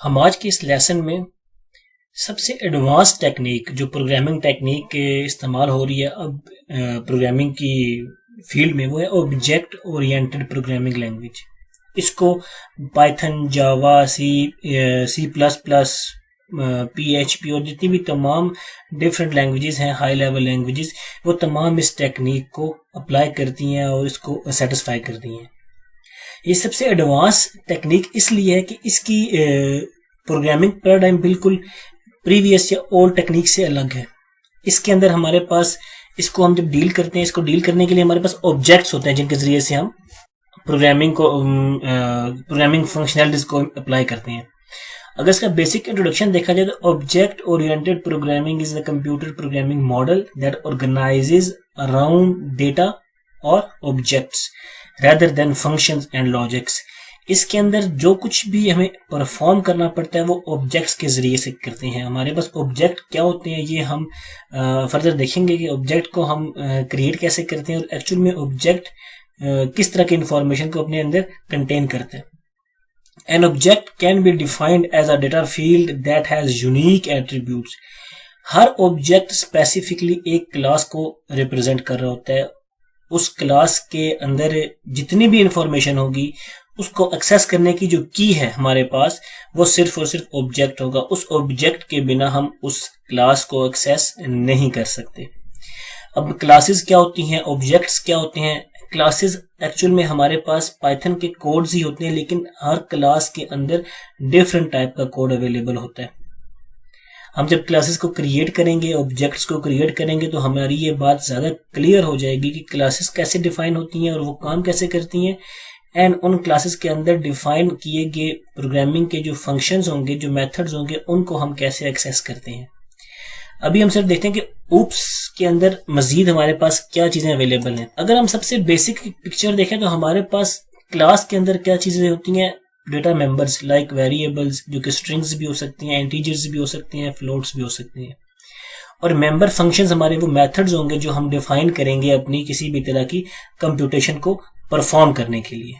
हम आज के इस लेसन में सबसे एडवांस टेक्निक जो प्रोग्रामिंग टेक्निक के इस्तेमाल हो रही है अब प्रोग्रामिंग की फील्ड में, वो है ऑब्जेक्ट ओरिएंटेड प्रोग्रामिंग लैंग्वेज। इसको पाइथन, जावा, सी प्लस प्लस, PHP और जितनी भी तमाम डिफरेंट लैंग्वेजेस हैं, हाई लेवल लैंग्वेजेस, वो तमाम इस टेक्निक को अप्लाई करती हैं और इसको सेटिस्फाई करती हैं। ये सबसे एडवांस टेक्निक इसलिए है कि इसकी प्रोग्रामिंग पैराडाइम बिल्कुल प्रीवियस या ओल्ड टेक्निक से अलग है। इसके अंदर हमारे पास, इसको हम जब डील करते हैं, इसको डील करने के लिए हमारे पास ऑब्जेक्ट्स होते हैं जिनके जरिए से हम प्रोग्रामिंग फंक्शनलिटीज को अप्लाई करते हैं। अगर इसका बेसिक इंट्रोडक्शन देखा जाए तो object oriented programming is the computer programming model that organises around data और objects rather than functions and logics। इसके अंदर जो कुछ भी हमें परफॉर्म करना पड़ता है वो ऑब्जेक्ट्स के जरिए से करते हैं। हमारे पास ऑब्जेक्ट क्या होते हैं ये हम फर्दर देखेंगे कि ऑब्जेक्ट को हम क्रिएट कैसे करते हैं और एक्चुअल में ऑब्जेक्ट किस तरह की इंफॉर्मेशन को अपने अंदर कंटेन करते हैं। An object can be defined as a data field that has unique attributes। Her object specifically एक क्लास को रिप्रेजेंट कर रहा होता है। उस क्लास के अंदर जितनी भी इंफॉर्मेशन होगी उसको एक्सेस करने की जो की है हमारे पास, वो सिर्फ और सिर्फ ऑब्जेक्ट होगा। उस ऑब्जेक्ट के बिना हम उस क्लास को एक्सेस नहीं कर सकते। अब क्लासेस क्या होती हैं, ऑब्जेक्ट्स क्या होते हैं? क्लासेस एक्चुअल में हमारे पास पाइथन के कोड्स ही होते हैं, लेकिन हर क्लास के अंदर डिफरेंट टाइप का कोड अवेलेबल होता है। हम जब क्लासेस को क्रिएट करेंगे, ऑब्जेक्ट्स को क्रिएट करेंगे, तो हमारी ये बात ज़्यादा क्लियर हो जाएगी कि क्लासेस कैसे डिफाइन होती हैं और वो काम कैसे करती हैं, एंड उन क्लासेस के अंदर डिफाइन किए गए प्रोग्रामिंग के जो फंक्शंस होंगे, जो मेथड्स होंगे, उनको हम कैसे एक्सेस करते हैं। अभी हम सिर्फ देखते हैं कि ऊप्स के अंदर मजीद हमारे पास क्या चीज़ें अवेलेबल हैं। अगर हम सबसे बेसिक पिक्चर देखें तो हमारे पास क्लास के अंदर क्या चीज़ें होती हैं, डेटा मेंबर्स लाइक वेरिएबल्स, जो कि स्ट्रिंग्स भी हो सकती हैं, इंटीजर्स भी हो सकती हैं, फ्लोट्स भी हो सकती हैं, और मेंबर फंक्शंस हमारे वो मेथड्स होंगे जो हम डिफाइन करेंगे अपनी किसी भी तरह की कंप्यूटेशन को परफॉर्म करने के लिए।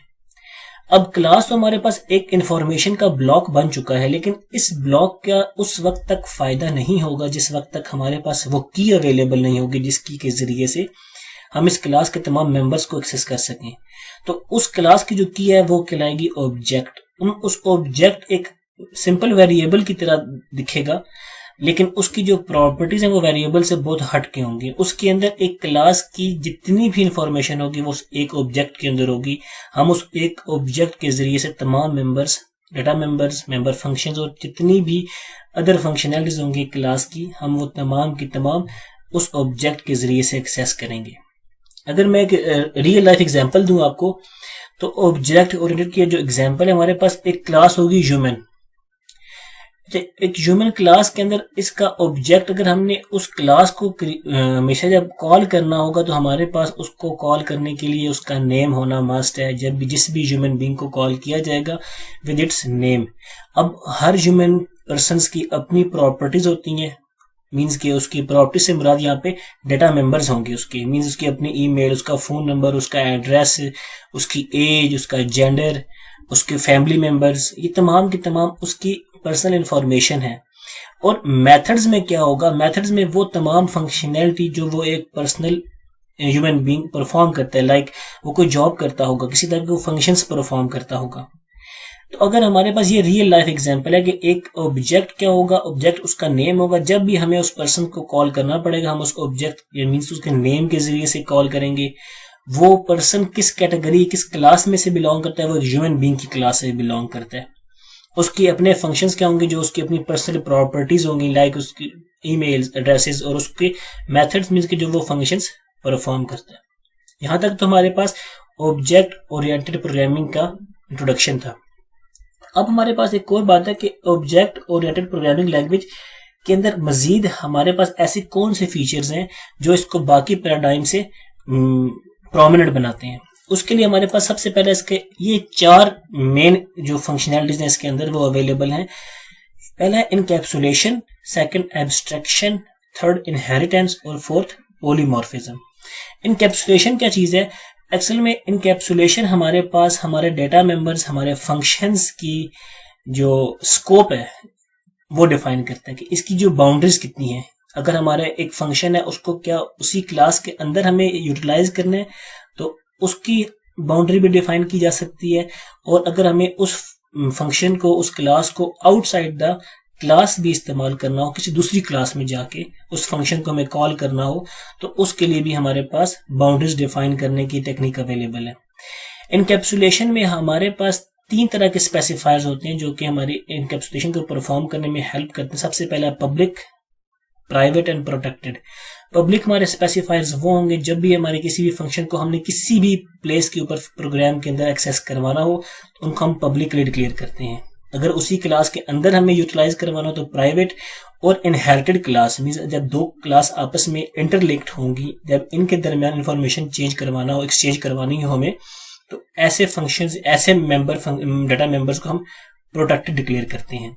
अब क्लास तो हमारे पास एक इंफॉर्मेशन का ब्लॉक बन चुका है, लेकिन इस ब्लॉक का उस वक्त तक फायदा नहीं होगा जिस वक्त तक हमारे पास वो की अवेलेबल नहीं होगी जिसकी के जरिए से हम इस क्लास के तमाम मेंबर्स को एक्सेस कर सकें। तो उस क्लास की जो की है वो कहलाएगी ऑब्जेक्ट। उस ऑब्जेक्ट एक सिंपल वेरिएबल की तरह दिखेगा, लेकिन उसकी जो प्रॉपर्टीज हैं वो वेरिएबल से बहुत हटके होंगी। उसके अंदर एक क्लास की जितनी भी इंफॉर्मेशन होगी वो एक ऑब्जेक्ट के अंदर होगी। हम उस एक ऑब्जेक्ट के जरिए से तमाम members, data members, member functions और जितनी भी अदर फंक्शनैलिटीज होंगी क्लास की, हम वो तमाम की तमाम उस ऑब्जेक्ट के जरिए से एक्सेस करेंगे। अगर मैं एक रियल लाइफ एग्जांपल दूं आपको, तो ऑब्जेक्ट ओरिएंटेड की जो एग्जांपल है, हमारे पास एक क्लास होगी ह्यूमन। एक ह्यूमन क्लास के अंदर इसका ऑब्जेक्ट, अगर हमने उस क्लास को हमेशा जब कॉल करना होगा तो हमारे पास उसको कॉल करने के लिए उसका नेम होना मस्ट है। जब भी जिस भी ह्यूमन बीइंग को कॉल किया जाएगा विद इट्स नेम। अब हर ह्यूमन पर्सन्स की अपनी प्रॉपर्टीज होती हैं, मीन्स के उसकी प्रॉपर्टी से मुराद यहाँ पे डेटा मेंबर्स होंगे उसके, मीन्स उसकी अपनी ईमेल, उसका फोन नंबर, उसका एड्रेस, उसकी एज, उसका जेंडर, उसके फैमिली मेंबर्स, ये तमाम की तमाम उसकी पर्सनल इंफॉर्मेशन है। और मेथड्स में क्या होगा, मेथड्स में वो तमाम फंक्शनैलिटी जो वो एक पर्सनल ह्यूमन बीइंग परफॉर्म करता है, लाइक वो कोई जॉब करता होगा, किसी तरह के फंक्शंस परफॉर्म करता होगा। तो अगर हमारे पास ये रियल लाइफ एग्जांपल है कि एक ऑब्जेक्ट क्या होगा, ऑब्जेक्ट उसका नेम होगा। जब भी हमें उस पर्सन को कॉल करना पड़ेगा, हम उस ऑब्जेक्ट मीन्स उसके नेम के जरिए से कॉल करेंगे। वो पर्सन किस कैटेगरी, किस क्लास में से बिलोंग करता है, वो ह्यूमन बीइंग की क्लास से बिलोंग करता है। उसकी अपने फंक्शंस क्या होंगे, जो उसकी अपनी पर्सनल प्रॉपर्टीज होंगी, लाइक उसकी ईमेल्स, एड्रेसेस, और उसके मेथड्स मीन्स के जो वो फंक्शंस परफॉर्म करता है। यहां तक तो हमारे पास ऑब्जेक्ट ओरिएंटेड प्रोग्रामिंग का इंट्रोडक्शन था। अब हमारे पास एक और बात है कि ऑब्जेक्ट ओरिएंटेड प्रोग्रामिंग लैंग्वेज के अंदर मजीद हमारे पास ऐसे कौन से फीचर्स हैं जो इसको बाकी पैराडाइम से प्रोमिनेंट बनाते हैं। उसके लिए हमारे पास सबसे पहले इसके ये 4 मेन जो फंक्शनैलिटीज हैं इसके अंदर वो अवेलेबल हैं। पहला है encapsulation, second abstraction, third inheritance और फोर्थ पॉलीमॉर्फिज्म। इनकैप्सुलेशन क्या चीज है? एक्चुअल में इनकैप्सुलेशन हमारे पास हमारे डेटा मेंबर्स, हमारे फंक्शंस की जो स्कोप है वो डिफाइन करता है कि इसकी जो बाउंड्रीज कितनी है। अगर हमारा एक फंक्शन है उसको क्या उसी क्लास के अंदर हमें यूटिलाइज करना है तो उसकी बाउंड्री भी डिफाइन की जा सकती है, और अगर हमें उस फंक्शन को उस क्लास को आउटसाइड द क्लास भी इस्तेमाल करना हो, किसी दूसरी क्लास में जाके उस फंक्शन को हमें कॉल करना हो, तो उसके लिए भी हमारे पास बाउंड्रीज डिफाइन करने की टेक्निक अवेलेबल है। इनकैप्सुलेशन में हमारे पास 3 तरह के स्पेसिफायर्स होते हैं जो कि हमारी इनकैप्सुलेशन को परफॉर्म करने में हेल्प करते हैं। सबसे पहला public, private and protected. Public हमारे स्पेसिफायर्स वो होंगे जब भी हमारे किसी भी फंक्शन को हमने किसी भी प्लेस के ऊपर प्रोग्राम के अंदर एक्सेस करवाना हो तो उनको हम पब्लिकली डिक्लेयर करते हैं। अगर उसी क्लास के अंदर हमें यूटिलाइज करवाना हो तो प्राइवेट। और इनहेरिटेड क्लास मींस जब 2 क्लास आपस में इंटरलिंक्ड होंगी, जब इनके दरमियान इंफॉर्मेशन चेंज करवाना हो, एक्सचेंज करवानी हो हमें, तो ऐसे फंक्शंस, ऐसे मेंबर डाटा मेंबर्स को हम प्रोटेक्टेड डिक्लेयर करते हैं।